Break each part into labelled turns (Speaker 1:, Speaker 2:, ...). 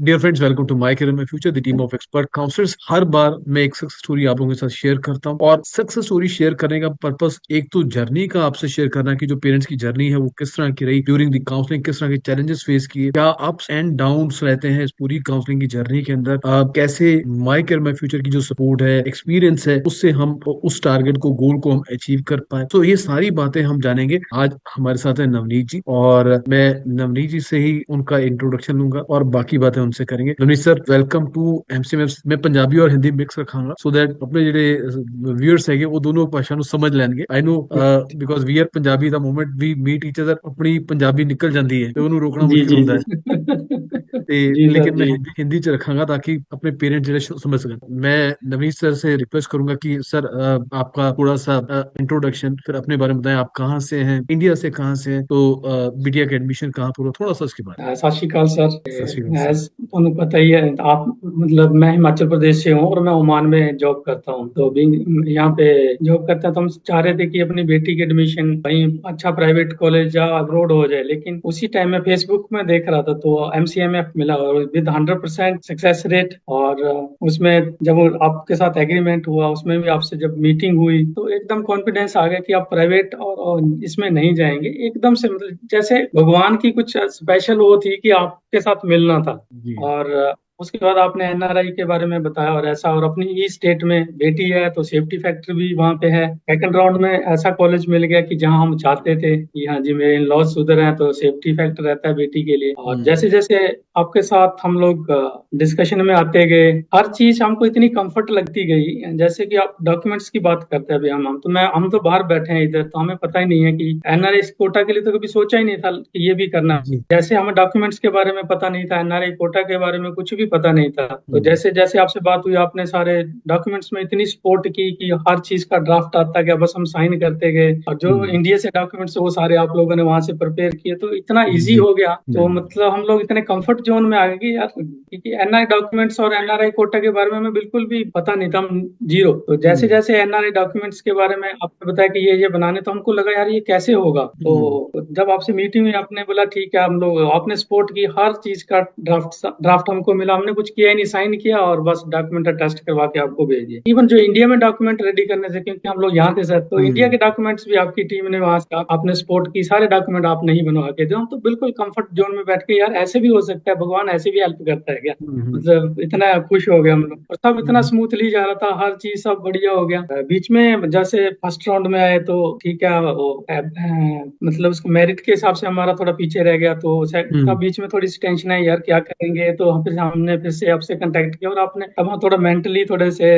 Speaker 1: Dear friends, welcome to my career my future, the team of expert counsellors. हर बार मैं एक success story आप लोगों के साथ शेयर करता हूं, और सक्सेस स्टोरी शेयर करने का पर्पस एक तो जर्नी का आपसे शेयर करना है कि जो पेरेंट्स की जर्नी है वो किस तरह की रही ड्यूरिंग द काउंसलिंग, किस तरह के चैलेंजेस फेस किए, क्या अप्स एंड डाउन्स रहते हैं इस पूरी काउंसलिंग की जर्नी के अंदर, कैसे माय करियर माय फ्यूचर की जो सपोर्ट है, एक्सपीरियंस है, उससे हम उस टारगेट को, गोल को हम अचीव कर पाए। तो ये सारी बातें हम जानेंगे। आज हमारे साथ है नवनीत जी, और मैं नवनीत जी से ही उनका इंट्रोडक्शन लूंगा और बाकी बातें उनसे करेंगे। Navneet sir, welcome to MCM. मैं पंजाबी और हिंदी मिक्स रखांगा सो दैट अपने ਜਿਹੜੇ व्यूअर्स ਹੈਗੇ ਉਹ ਦੋਨੋਂ ਭਾਸ਼ਾ ਨੂੰ ਸਮਝ ਲੈਣਗੇ। I know because we are Punjabi, the moment we meet each other ਆਪਣੀ ਪੰਜਾਬੀ ਨਿਕਲ ਜਾਂਦੀ ਹੈ ਤੇ ਉਹਨੂੰ ਰੋਕਣਾ
Speaker 2: जी
Speaker 1: ਮੁਸ਼ਕਿਲ
Speaker 2: जी
Speaker 1: ਹੁੰਦਾ
Speaker 2: जी।
Speaker 1: ਹੈ। ਤੇ
Speaker 2: जी सर
Speaker 1: लेकिन मैं
Speaker 2: जी।
Speaker 1: हिंदी च रखांगा ताकि अपने पेरेंट्स जो समझ सकें। मैं नवनीत सर से रिक्वेस्ट करूंगा कि सर आपका थोड़ा सा इंट्रोडक्शन, फिर अपने बारे में बताएं। आप कहाँ से हैं, इंडिया से कहाँ से हैं, तो बिटिया का एडमिशन कहाँ पर हुआ, थोड़ा सा उसके बारे
Speaker 2: सत श्रीकाल सर।
Speaker 1: में। सत श्री अकाल सर।
Speaker 2: एज ਤੁਹਾਨੂੰ पता ही है, आप मतलब मैं हिमाचल प्रदेश से हूँ और मैं ओमान में जॉब करता हूँ। तो भी यहाँ पे जॉब करता, तो हम चाह रहे थे कि अपनी बेटी की एडमिशन कहीं अच्छा प्राइवेट कॉलेज या अब्रोड हो जाए। लेकिन उसी टाइम में फेसबुक में देख रहा था तो एमसीएमएफ मिला और विद 100% सक्सेस रेट। और उसमें जब वो आपके साथ एग्रीमेंट हुआ, उसमें भी आपसे जब मीटिंग हुई तो एकदम कॉन्फिडेंस आ गया कि आप प्राइवेट और इसमें नहीं जाएंगे। एकदम से मतलब जैसे भगवान की कुछ स्पेशल वो थी कि आपके साथ मिलना था।
Speaker 1: जी
Speaker 2: और उसके बाद आपने एनआरआई के बारे में बताया और ऐसा, और अपनी ही स्टेट में बेटी है तो सेफ्टी फैक्टर भी वहाँ पे है। सेकंड राउंड में ऐसा कॉलेज मिल गया कि जहाँ हम चाहते थे कि हाँ जी मेरे इन लॉज उधर हैं, तो सेफ्टी फैक्टर रहता है बेटी के लिए। और
Speaker 1: हम्म
Speaker 2: जैसे जैसे आपके साथ हम लोग डिस्कशन में आते गए, हर चीज हमको इतनी कंफर्ट लगती गई। जैसे कि आप डॉक्यूमेंट्स की बात करते हैं, अभी हम तो बाहर बैठे हैं इधर, तो हमें पता ही नहीं है कि एनआरआई कोटा के लिए तो कभी सोचा ही नहीं था कि ये भी करना।
Speaker 1: जी
Speaker 2: जैसे हमें डॉक्यूमेंट्स के बारे में पता नहीं था, एनआरआई कोटा के बारे में कुछ भी पता नहीं था। तो
Speaker 1: हम्म
Speaker 2: जैसे जैसे आपसे बात हुई, आपने सारे डॉक्यूमेंट्स में इतनी सपोर्ट की कि हर चीज का ड्राफ्ट आता गया, बस हम साइन करते गए। और जो
Speaker 1: हम्म,
Speaker 2: इंडिया से डॉक्यूमेंट्स वो सारे आप लोगों ने वहां से प्रिपेयर किए, तो इतना इजी
Speaker 1: जी
Speaker 2: हो गया। तो
Speaker 1: हम्म
Speaker 2: मतलब हम लोग इतने कंफर्ट जोन में आ गए कि यार, क्योंकि एनआरआई डॉक्यूमेंट्स और एनआरआई कोटा के बारे में हमें बिल्कुल भी पता नहीं था, हम जीरो। तो जैसे
Speaker 1: हम्म
Speaker 2: जैसे एनआरआई डॉक्यूमेंट्स के बारे में आपने बताया कि ये बनाने, तो हमको लगा यार ये कैसे होगा।
Speaker 1: हम्म
Speaker 2: तो जब आपसे मीटिंग हुई, आपने बोला ठीक है, हम लोग आपने सपोर्ट की, हर चीज का ड्राफ्ट हमको मिला, हमने कुछ किया ही नहीं, साइन किया और बस डॉक्यूमेंट टेस्ट करवा के आपको भेज दिए। इवन जो इंडिया में डॉक्यूमेंट रेडी करने से, क्योंकि हम लोग यहाँ थे सर, तो इंडिया
Speaker 1: हम्म
Speaker 2: के डॉक्यूमेंट्स भी आपकी टीम ने वहां से आपने सपोर्ट की, सारे डॉक्यूमेंट आप नहीं बनवा के दो। तो बिल्कुल कंफर्ट जोन में बैठ के यार ऐसे भी हो सकता है, भगवान ऐसे भी हेल्प करता है क्या।
Speaker 1: हम्म
Speaker 2: मतलब इतना खुश हो गया हम लोग, और सब इतना
Speaker 1: हम्म
Speaker 2: स्मूथली जा रहा था, हर चीज सब बढ़िया हो गया। बीच में जैसे फर्स्ट राउंड में आए तो ठीक है, वो मतलब उसको मेरिट के हिसाब से हमारा थोड़ा पीछे रह गया। तो तब
Speaker 1: हम्म
Speaker 2: बीच में थोड़ी सी टेंशन है यार, क्या करेंगे। तो फिर हमने फिर से आपसे कांटेक्ट किया, और आपने तब हम थोड़ा मेंटली थोड़े से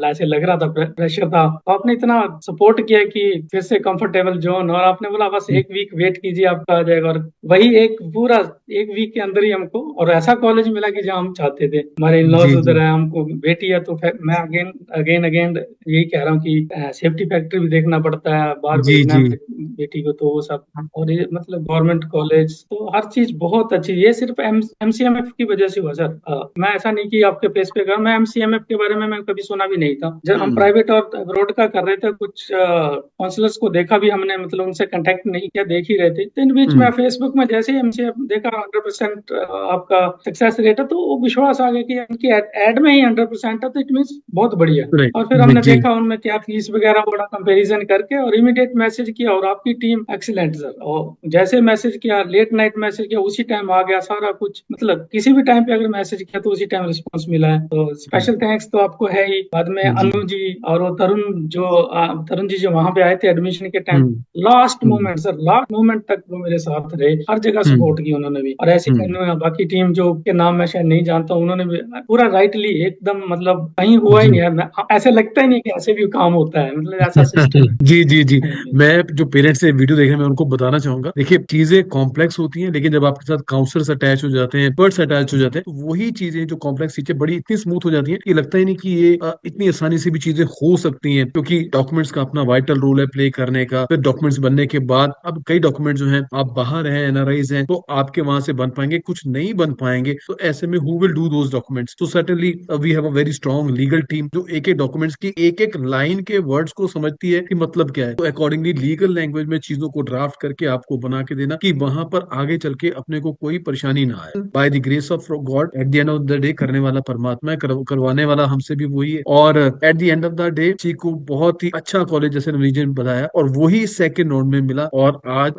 Speaker 2: ऐसे लग रहा था, प्रेशर था, तो आपने इतना सपोर्ट किया कि फिर से कंफर्टेबल जोन। और आपने बोला बस
Speaker 1: हम्म
Speaker 2: एक वीक वेट कीजिए, आपका आ जाएगा। और वही एक पूरा एक वीक के अंदर ही हमको और ऐसा कॉलेज मिला कि जहाँ हम चाहते थे। हमारे इन लॉज
Speaker 1: जी जी
Speaker 2: उधर है, हमको बेटी है, तो मैं अगेन अगेन अगेन यही कह रहा हूँ कि सेफ्टी फैक्टर भी देखना पड़ता है, बाहर
Speaker 1: जी
Speaker 2: भेजना
Speaker 1: जी
Speaker 2: है बेटी को, तो वो सब। और ये मतलब गवर्नमेंट कॉलेज तो हर चीज बहुत अच्छी। ये सिर्फ एमसीएमएफ की वजह से हुआ सर। मैं ऐसा नहीं कि आपके पेज पे कर, मैं एमसीएमएफ के बारे में मैं कभी सुना भी नहीं था। जब हम
Speaker 1: हम्म
Speaker 2: प्राइवेट और रोड का कर रहे थे, कुछ काउंसलर्स को देखा भी हमने, मतलब उनसे कांटेक्ट नहीं किया, देख ही रहे थे। तो इन बीच में
Speaker 1: हम्म
Speaker 2: फेसबुक में जैसे ही एमसीएफ देखा 100% आपका सक्सेस रेट है, तो वो विश्वास आ गया कि इनकी एड में ही 100% है, तो इट मीन बहुत बढ़िया।
Speaker 1: राइट
Speaker 2: और फिर हमने
Speaker 1: जी
Speaker 2: देखा उनमें क्या फीस वगैरह, बड़ा कंपैरिजन करके, और इमीडिएट मैसेज किया, और आपकी टीम एक्सीलेंट सर। और जैसे मैसेज किया, लेट नाइट मैसेज किया, उसी टाइम आ गया सारा कुछ। मतलब किसी भी टाइम पे अगर मैसेज किया तो उसी टाइम रिस्पांस मिला है। तो स्पेशल थैंक्स तो आपको है ही। बाद में
Speaker 1: जी
Speaker 2: अनु जी और वो तरुण जी जो वहां पे आए थे एडमिशन के टाइम,
Speaker 1: हम्म
Speaker 2: लास्ट
Speaker 1: हम्म
Speaker 2: मोमेंट सर, लास्ट मोमेंट तक वो मेरे साथ रहे, हर जगह
Speaker 1: हम्म
Speaker 2: सपोर्ट की उन्होंने भी। और ऐसी
Speaker 1: हम्म
Speaker 2: बाकी टीम जो के नाम मैं शायद नहीं जानता हूं, उन्होंने भी पूरा राइटली एकदम, मतलब कहीं हुआ ही
Speaker 1: जी
Speaker 2: नहीं है। ऐसे लगता ही नहीं कि ऐसे भी काम होता है, मतलब ऐसा सिस्टम
Speaker 1: जी जी जी।
Speaker 2: है।
Speaker 1: मैं जो पेरेंट्स से वीडियो देख रहे हैं मैं उनको बताना चाहूंगा, देखिए चीजें कॉम्प्लेक्स होती हैं, लेकिन जब आपके साथ काउंसलर्स अटैच हो जाते हैं, एक्सपर्ट्स अटैच हो जाते हैं, तो वही चीजें जो कॉम्प्लेक्स चीजें बड़ी इतनी स्मूथ हो जाती हैं कि लगता ही नहीं कि ये इतनी आसानी से भी चीजें हो सकती हैं, क्योंकि डॉक्यूमेंट्स का अपना वाइटल रोल है प्ले करने का। फिर डॉक्यूमेंट्स बनने के बाद अब कई डॉक्यूमेंट जो हैं, आप बाहर हैं, एनआरआईज हैं, तो आपके वहां से बन पाएंगे, कुछ नहीं बन पाएंगे। तो ऐसे में who will do those documents? तो certainly we have a very strong legal team जो एक एक डॉक्यूमेंट्स की एक एक लाइन के वर्ड्स को समझती है कि मतलब क्या है, तो अकॉर्डिंगली लीगल लैंग्वेज में चीजों को ड्राफ्ट करके आपको बना के देना कि वहां पर आगे चल के अपने को कोई परेशानी ना आए। By the grace of God, at the end end of the day करने वाला परमात्मा है, करवाने वाला हमसे भी वही है। और at the end of the day बच्ची को बहुत ही अच्छा कॉलेज जैसे नवनीत जी ने बताया, और वही सेकंड राउंड में मिला। और आज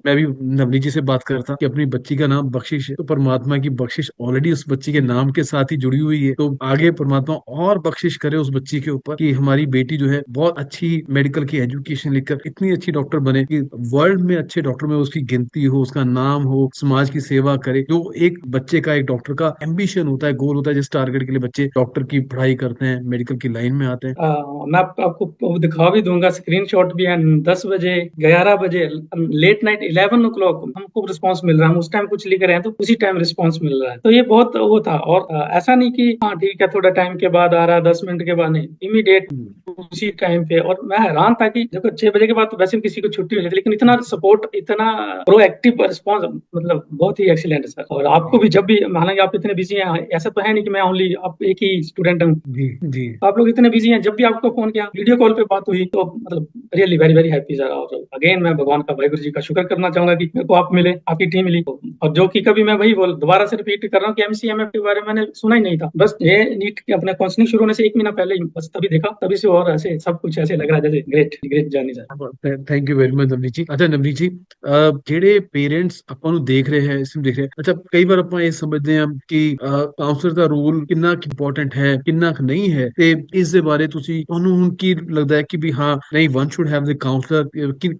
Speaker 1: मैं भी नवनीत जी से बात करता कि अपनी बच्ची का नाम बख्शिश है, तो परमात्मा की बख्शिश ऑलरेडी उस बच्ची के नाम के साथ ही जुड़ी हुई है। तो आगे परमात्मा और बख्शिश करे उस बच्ची के ऊपर कि हमारी बेटी जो है बहुत अच्छी मेडिकल की एजुकेशन लेकर इतनी अच्छी डॉक्टर बने कि वर्ल्ड में अच्छे डॉक्टर में उसकी गिनती हो, उसका नाम हो, समाज की सेवा करे। जो एक बच्चे का, एक डॉक्टर का एम्बिशन होता है, गोल होता है, जिस टारगेट के लिए बच्चे डॉक्टर की पढ़ाई करते हैं, मेडिकल की लाइन में आते हैं।
Speaker 2: मैं आपको दिखा भी दूंगा, स्क्रीनशॉट भी है। 10 बजे, 11 बजे, लेट नाइट 11 o'clock हमको रिस्पांस मिल रहा है। हम उस टाइम कुछ लिख रहे हैं तो उसी टाइम रिस्पांस मिल रहा है। तो ये बहुत वो था। और ऐसा नहीं कि हाँ ठीक है थोड़ा टाइम के बाद आ रहा है, 10 मिनट के बाद, नहीं, इमीडिएट उसी टाइम पे। और मैं हैरान था कि देखो 6 बजे के बाद तो वैसे भी किसी को छुट्टी हो जाती है, लेकिन इतना सपोर्ट, इतना प्रोएक्टिव रिस्पॉन्स, मतलब बहुत ही एक्सीलेंट है सर। और आपको भी जब भी, हालांकि आप इतने बिजी हैं, ऐसा तो है नहीं कि मैं ओनली आप एक ही स्टूडेंट हूँ,
Speaker 1: जी जी।
Speaker 2: आप लोग इतने बिजी हैं, जब भी आपको फोन किया, वीडियो कॉल पे बात हुई, तो मतलब really very very happy sir. और अगेन मैं भगवान का, वाहिगुरु जी का शुक्र करना चाहूंगा कि मेरे को आप मिले, आपकी टीम मिली। और जो कि कभी मैं वही बोल दोबारा से रिपीट कर रहा हूँ कि एमसीएमएफ के बारे में मैंने सुना ही नहीं था। बस ये नीट के अपने काउंसलिंग शुरू होने से 1 महीना पहले ही बस तभी देखा, तभी से और ऐसे सब कुछ ऐसे लग रहा है जैसे great great journey sir.
Speaker 1: Thank you very much Navneet ji. अच्छा नवनीत जी, ਜਿਹੜੇ ਪੇਰੈਂਟਸ ਆਪਾਂ ਨੂੰ ਦੇਖ ਰਹੇ ਹੈ, ਇਸ ਨੂੰ ਦੇਖ ਰਹੇ, ਅੱਛਾ ਕਈ ਵਾਰ ਆਪਾਂ ਇਹ ਸਮਝਦੇ ਹਾਂ ਕਿ ਕਾਉਂਸਲਰ ਦਾ ਰੋਲ ਕਿੰਨਾ ਕੁ ਇੰਪੋਰਟੈਂਟ ਹੈ, ਕਿੰਨਾ ਕੁ ਨਹੀਂ ਹੈ, ਤੇ ਇਸ ਦੇ ਬਾਰੇ ਤੁਸੀਂ, ਤੁਹਾਨੂੰ ਹੁਣ ਕੀ ਲੱਗਦਾ ਹੈ ਕਿ ਵੀ ਹਾਂ ਨਹੀਂ, one should have the counsellor,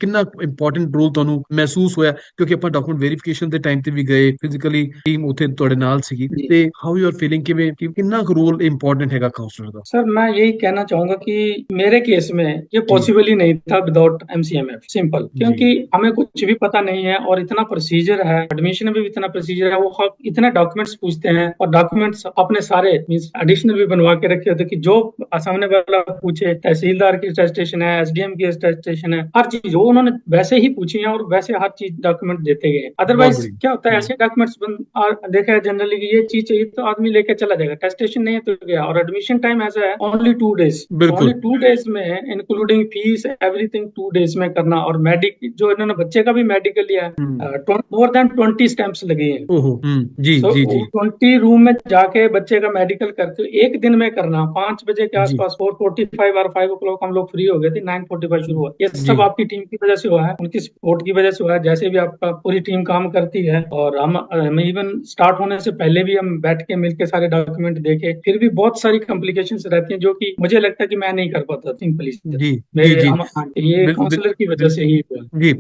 Speaker 1: ਕਿੰਨਾ ਇੰਪੋਰਟੈਂਟ ਰੋਲ ਤੁਹਾਨੂੰ ਮਹਿਸੂਸ ਹੋਇਆ? ਕਿਉਂਕਿ ਆਪਾਂ ਡਾਕੂਮੈਂਟ ਵੈਰੀਫਿਕੇਸ਼ਨ ਦੇ ਟਾਈਮ ਤੇ ਵੀ ਗਏ, ਫਿਜ਼ੀਕਲੀ ਟੀਮ ਉੱਥੇ ਤੁਹਾਡੇ ਨਾਲ ਸੀਗੀ,
Speaker 2: जी
Speaker 1: ਤੇ ਹਾਊ ਯੂ ਆਰ ਫੀਲਿੰਗ ਕਿਵੇਂ, ਕਿ ਕਿੰਨਾ ਕੁ ਰੋਲ ਇੰਪੋਰਟੈਂਟ ਹੈਗਾ ਕਾਉਂਸਲਰ ਦਾ?
Speaker 2: सर, मैं यही कहना चाहूंगा कि मेरे केस में ये
Speaker 1: जी
Speaker 2: पॉसिबल ही नहीं था विदाउट एमसीएमएफ, सिंपल।
Speaker 1: जी।
Speaker 2: क्योंकि हमें कुछ भी पता नहीं है और इतना प्रोसीजर है, एडमिशन में भी इतना प्रोसीजर है, वो इतने डॉक्यूमेंट्स पूछते हैं, और डॉक्यूमेंट्स अपने सारे मींस एडिशनल भी बनवा के रखे होते कि जो सामने वाला पूछे, तहसीलदार की अटेस्टेशन है, एसडीएम की अटेस्टेशन है, हर चीज वो उन्होंने वैसे ही पूछी है और वैसे हर चीज डॉक्यूमेंट देते गए।
Speaker 1: बहुत
Speaker 2: अदरवाइज
Speaker 1: बढ़िया।
Speaker 2: क्या होता है, ऐसे डॉक्यूमेंट्स देखा है जनरली कि ये चीज चाहिए तो आदमी लेके चला जाएगा, टेस्टेशन नहीं है तो गया। और एडमिशन टाइम ऐसा है ओनली 2 days, ओनली
Speaker 1: बिल्कुल।
Speaker 2: 2 days में इंक्लूडिंग फीस एवरीथिंग 2 days में करना। और मेडिक जो इन्होंने बच्चे का भी मेडिकल लिया है, मोर देन 20 स्टैंप्स लगे हैं।
Speaker 1: ओहो। जी
Speaker 2: सो
Speaker 1: जी जी
Speaker 2: 20 रूम में जाके बच्चे का मेडिकल करके एक दिन में करना, 5 बजे के
Speaker 1: जी
Speaker 2: आसपास, 4:45 और 5 o'clock हम लोग फ्री हो गए थे, 9:45 शुरू हुआ। ये
Speaker 1: जी।
Speaker 2: सब आपकी टीम की वजह से हुआ है, उनकी सपोर्ट की वजह से हुआ है। जैसे भी आपका पूरी टीम काम करती है, और हम इवन स्टार्ट होने से पहले भी हम बैठ के मिलके सारे डॉक्यूमेंट देखे, फिर भी बहुत सारी कॉम्प्लिकेशंस रहती हैं जो कि मुझे लगता है कि मैं नहीं कर पाता, सिंपली।
Speaker 1: जी जी
Speaker 2: मेरे
Speaker 1: जी।
Speaker 2: ये
Speaker 1: बिल, बिल,
Speaker 2: काउंसलर की वजह
Speaker 1: बिल,
Speaker 2: से ही हुआ।
Speaker 1: जी।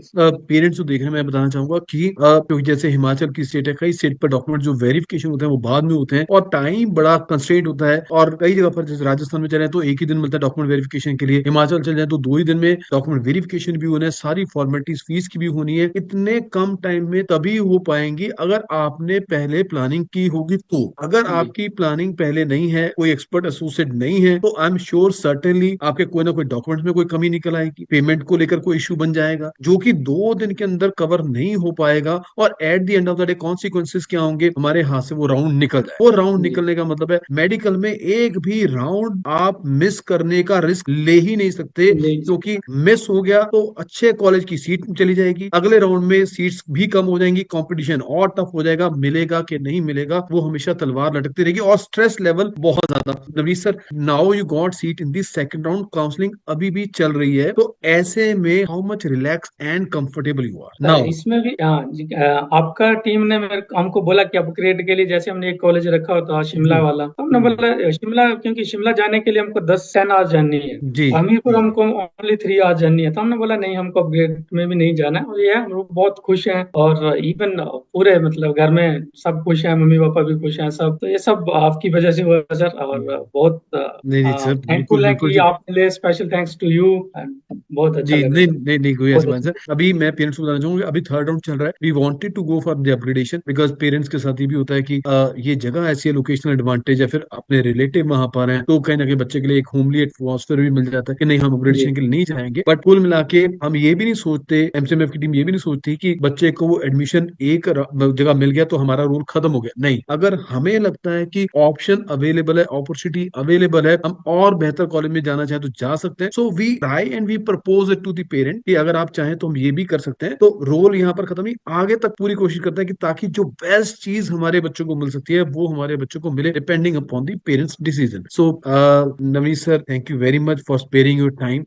Speaker 1: पेरेंट्स को देख रहे हैं, मैं बताना चाहूंगा कि क्योंकि जैसे हिमाचल की स्टेट है, कई स्टेट पर डॉक्यूमेंट जो वेरिफिकेशन होते हैं वो बाद में होते हैं, और टाइम बड़ा कंस्ट्रेंट होता है। और कई जगह पर जैसे राजस्थान में चले तो एक ही दिन मिलता है डॉक्यूमेंट वेरिफिकेशन के लिए, हिमाचल चले जाए तो 2 ही दिन में डॉक्यूमेंट वेरिफिकेशन भी होना है, सारी फॉर्मेलिटीज, फीस की भी होनी है। इतने कम टाइम में तभी हो पाएंगी अगर आपने पहले प्लानिंग की होगी। तो अगर
Speaker 2: जी
Speaker 1: आपकी प्लानिंग पहले नहीं है, कोई एक्सपर्ट एसोसिएट नहीं है, तो आई एम श्योर सर्टेनली आपके कोई ना कोई डॉक्यूमेंट में कोई कमी निकल आएगी, पेमेंट को लेकर कोई इश्यू बन जाएगा जो कि 2 दिन के अंदर कवर नहीं हो पाएगा। और at the end of the day consequences क्या होंगे, हमारे हाथ से वो राउंड निकल जाए। वो राउंड
Speaker 2: जी
Speaker 1: निकलने का मतलब है मेडिकल में एक भी राउंड आप मिस करने का रिस्क ले ही नहीं सकते,
Speaker 2: नहीं
Speaker 1: क्योंकि मिस हो गया तो अच्छे कॉलेज की सीट चली जाएगी, अगले राउंड में सीट्स भी कम हो जाएंगी, कंपटीशन और टफ हो जाएगा, मिलेगा कि नहीं मिलेगा वो हमेशा तलवार लटकती रहेगी, और स्ट्रेस लेवल बहुत ज्यादा। Navneet sir, now you got seat in the second round, counselling अभी भी चल रही है, तो ऐसे में how much relax and comfortable you are
Speaker 2: sir,
Speaker 1: now?
Speaker 2: इसमें भी जी, आपका टीम ने हमको बोला कि अपग्रेड के लिए जैसे हमने एक कॉलेज रखा होता शिमला
Speaker 1: जी
Speaker 2: वाला, तो हमने
Speaker 1: जी
Speaker 2: बोला शिमला, क्योंकि शिमला जाने के लिए हमको 10-10 आवर्स जर्नी है,
Speaker 1: जी
Speaker 2: हमीरपुर हमको ओनली 3 आवर्स जर्नी है। तो हमने बोला नहीं, हमको अपग्रेड में भी नहीं जाना है। और ये है, हम लोग बहुत खुश हैं, और इवन पूरे मतलब घर में सब खुश हैं, मम्मी पापा भी खुश हैं सब। तो ये सब आपकी वजह से हुआ है, सर। और बहुत
Speaker 1: नहीं नहीं सर, बिल्कुल
Speaker 2: थैंकफुल है
Speaker 1: बिल्कुल
Speaker 2: कि
Speaker 1: जी।
Speaker 2: आपके लिए स्पेशल थैंक्स टू यू। बहुत अच्छा
Speaker 1: जी
Speaker 2: लगा
Speaker 1: नहीं
Speaker 2: सर,
Speaker 1: नहीं नहीं, कोई ऐसी
Speaker 2: बहुत
Speaker 1: बात नहीं
Speaker 2: अच्छा।
Speaker 1: सर। अभी मैं पेरेंट्स को बताना चाहूंगा, अभी थर्ड राउंड चल रहा है, we wanted to go for the upgradation, because parents के साथ ये भी होता है कि ये जगह ऐसी है, लोकेशनल एडवांटेज है, फिर अपने रिलेटिव वहां पर हैं, तो कहीं ना कहीं बच्चे के लिए एक होमली एटमॉस्फेयर भी मिल जाता है कि नहीं, हम
Speaker 2: जी
Speaker 1: अपग्रेडेशन के लिए नहीं जाएंगे। बट कुल मिला के हम ये भी नहीं सोचते, एमसीएमएफ की टीम ये भी नहीं सोचती कि बच्चे को वो एडमिशन एक जगह मिल गया तो हमारा रोल खत्म हो गया। नहीं, अगर हमें लगता है कि ऑप्शन अवेलेबल है, अपॉर्चुनिटी अवेलेबल है, हम और बेहतर कॉलेज में जाना चाहें तो जा सकते हैं, so we try and we propose it to the parent कि अगर आप चाहें तो हम ये भी कर सकते हैं। तो रोल यहाँ पर खत्म ही, आगे तक पूरी कोशिश करते हैं कि ताकि जो बेस्ट चीज हमारे बच्चों को मिल सकती है होती है वो हमारे बच्चों को मिले, depending upon the parents decision. So Navneet sir, thank you very much for sparing your time.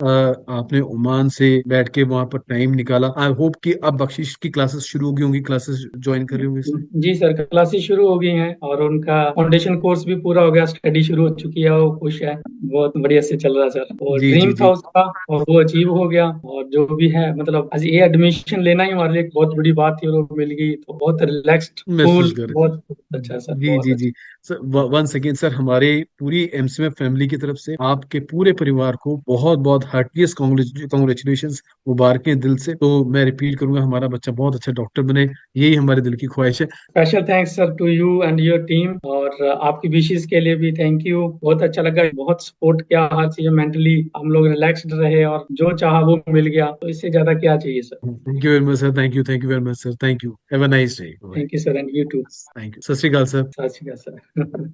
Speaker 1: आपने ओमान से बैठ के वहां पर टाइम निकाला। आई होप कि अब बख्शिश की क्लासेस शुरू हो गई होंगी, क्लासेस ज्वाइन कर रहे होंगे इसमें।
Speaker 2: जी सर, क्लासेस शुरू हो गई हैं और उनका फाउंडेशन कोर्स भी पूरा हो गया, स्टडी शुरू हो चुकी है, वो खुश है, बहुत बढ़िया से चल रहा है सर। और
Speaker 1: जी जी
Speaker 2: ड्रीम था
Speaker 1: जी।
Speaker 2: उसका और वो अचीव हो गया, और जो भी है मतलब आज ये एडमिशन लेना ही हमारे लिए एक बहुत बड़ी बात थी, और वो मिल गई तो बहुत रिलैक्स्ड,
Speaker 1: महसूस
Speaker 2: कूल,
Speaker 1: कर।
Speaker 2: बहुत अच्छा सर,
Speaker 1: जी
Speaker 2: बहुत
Speaker 1: जी
Speaker 2: अच्छा।
Speaker 1: जी। सर वन सेकेंड सर, हमारे पूरी एमसीएम फैमिली की तरफ से आपके पूरे परिवार को बहुत बहुत हार्टिएस्ट कॉन्ग्रेचुलेशंस, मुबारकें दिल से। तो मैं रिपीट करूंगा, हमारा बच्चा बहुत अच्छा डॉक्टर बने, यही हमारे दिल की ख्वाहिश है।
Speaker 2: Special thanks sir to you and your team, और आपकी विशेष के लिए भी थैंक यू। बहुत अच्छा लगा, बहुत सपोर्ट किया हर चीज, मेंटली हम लोग रिलैक्स्ड रहे और जो चाहा वो मिल गया, तो इससे ज्यादा क्या चाहिए sir.
Speaker 1: Thank you very much sir, thank you very much sir, thank you, have a nice day, bye.
Speaker 2: Thank you sir, and you too.
Speaker 1: Thank you, Sat Sri अकाल सर।
Speaker 2: सत श्री अकाल सर।